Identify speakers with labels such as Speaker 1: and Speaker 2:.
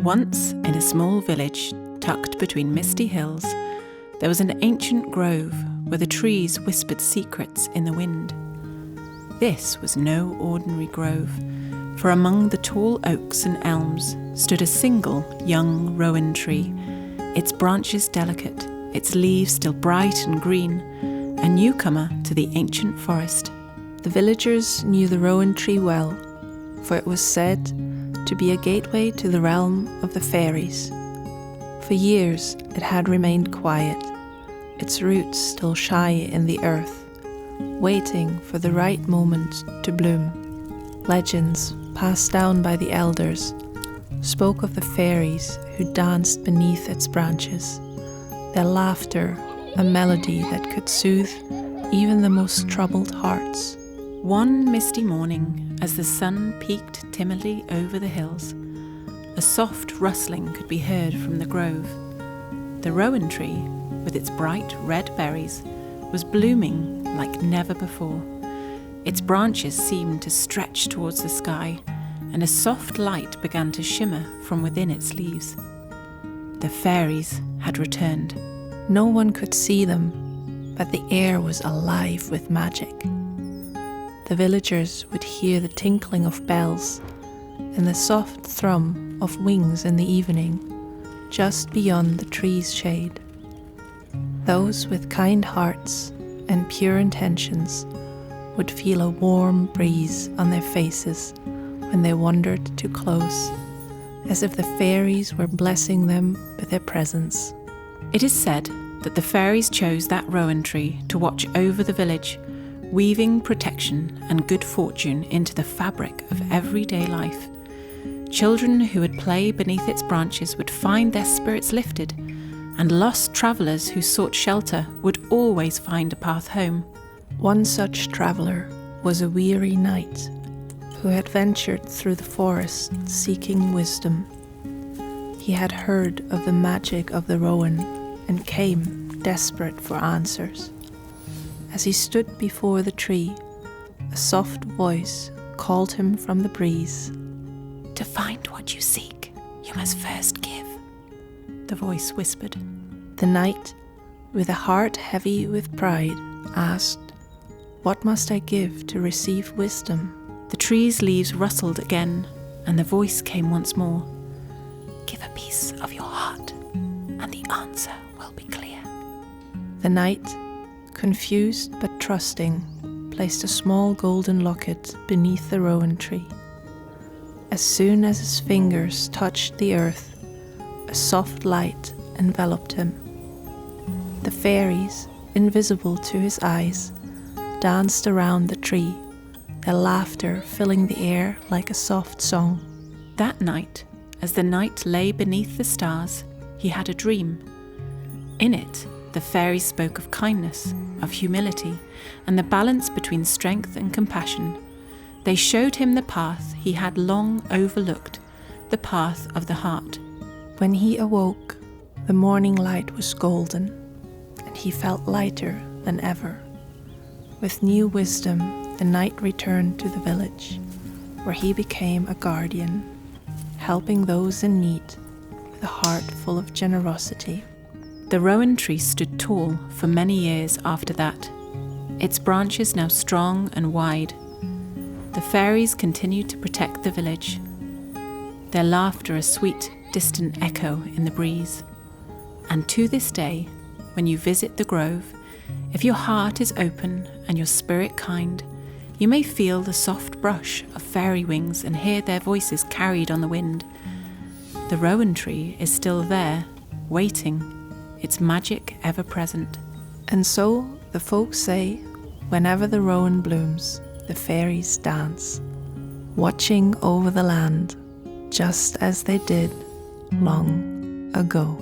Speaker 1: Once, in a small village tucked between misty hills, there was an ancient grove where the trees whispered secrets in the wind. This was no ordinary grove, for among the tall oaks and elms stood a single young Rowan tree, its branches delicate, its leaves still bright and green, a newcomer to the ancient forest.
Speaker 2: The villagers knew the Rowan tree well, for it was said to be a gateway to the realm of the fairies. For years it had remained quiet, its roots still shy in the earth, waiting for the right moment to bloom. Legends passed down by the elders spoke of the fairies who danced beneath its branches, their laughter a melody that could soothe even the most troubled hearts.
Speaker 1: One misty morning, as the sun peeked timidly over the hills, a soft rustling could be heard from the grove. The rowan tree, with its bright red berries, was blooming like never before. Its branches seemed to stretch towards the sky, and a soft light began to shimmer from within its leaves. The fairies had returned.
Speaker 2: No one could see them, but the air was alive with magic. The villagers would hear the tinkling of bells and the soft thrum of wings in the evening, just beyond the tree's shade. Those with kind hearts and pure intentions would feel a warm breeze on their faces when they wandered too close, as if the fairies were blessing them with their presence.
Speaker 1: It is said that the fairies chose that rowan tree to watch over the village, weaving protection and good fortune into the fabric of everyday life. Children who would play beneath its branches would find their spirits lifted, and lost travellers who sought shelter would always find a path home.
Speaker 2: One such traveller was a weary knight who had ventured through the forest seeking wisdom. He had heard of the magic of the rowan and came desperate for answers. As he stood before the tree, a soft voice called him from the breeze.
Speaker 1: "To find what you seek, you must first give," the voice whispered.
Speaker 2: The knight, with a heart heavy with pride, asked, "What must I give to receive wisdom?"
Speaker 1: The tree's leaves rustled again, and the voice came once more. "Give a piece of your heart, and the answer will be clear."
Speaker 2: The knight, confused but trusting, placed a small golden locket beneath the rowan tree. As soon as his fingers touched the earth, a soft light enveloped him. The fairies, invisible to his eyes, danced around the tree, their laughter filling the air like a soft song.
Speaker 1: That night, as the knight lay beneath the stars, he had a dream. In it, the fairies spoke of kindness, of humility, and the balance between strength and compassion. They showed him the path he had long overlooked, the path of the heart.
Speaker 2: When he awoke, the morning light was golden, and he felt lighter than ever. With new wisdom, the knight returned to the village, where he became a guardian, helping those in need with a heart full of generosity.
Speaker 1: The rowan tree stood tall for many years after that, its branches now strong and wide. The fairies continued to protect the village, their laughter a sweet, distant echo in the breeze. And to this day, when you visit the grove, if your heart is open and your spirit kind, you may feel the soft brush of fairy wings and hear their voices carried on the wind. The rowan tree is still there, waiting, its magic ever present.
Speaker 2: And so the folk say, whenever the rowan blooms, the fairies dance, watching over the land, just as they did long ago.